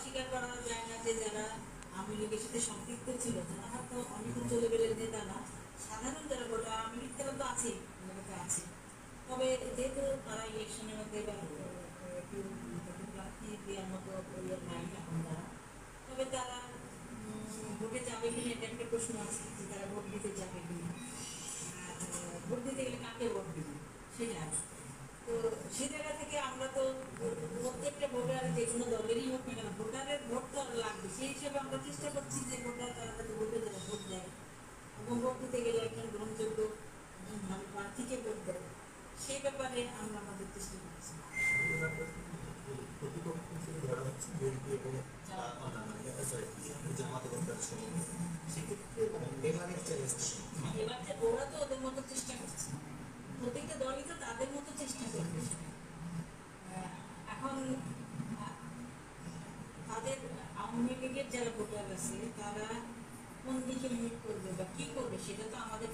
অস্বীকার করা যায় না যে যারা আওয়ামী লীগের সাথে সম্পৃক্ত ছিল, যারা হয়তো অনেক উচ্চ লেভেলের নেতা না, সাধারণ যারা ভোটার আওয়ামী লীগ তারা তো আছে, আছে। তবে যেহেতু তারা ইলেকশনের মধ্যে বা একটু প্রার্থী দেওয়ার মতো নাই এখন তারা, তবে তারা ভোটে যাবে কিনা এটা একটা প্রশ্ন আছে যে তারা ভোট দিতে যাবে কিনা, আর ভোট দিতে গেলে কাকে ভোট দিবে সেটা আছে। তো সে জায়গা থেকে আমরা তো প্রত্যেকটা ভোটার যে কোনো দলেরই হোক না কেন, ভোটারের ভোট তো লাগবে, সেই হিসেবে আমরা চেষ্টা করছি যে ভোটার তারা যাতে ভোটে যারা ভোট দেয় এবং ভোট দিতে গেলে একজন গ্রহণযোগ্য ভালো প্রার্থীকে ভোট দেয়, সেই ব্যাপারে আমরা আমাদের চেষ্টা করছি। এবার যে ওরা তো ওদের মতো চেষ্টা করছে, প্রত্যেকটা দলই তো তাদের মতো চেষ্টা করবে। এখন তাদের আওয়ামী লীগের যারা ভোটার আছে তারা কোন দিকে মুখ করবে বা কি করবে সেটা তো আমাদের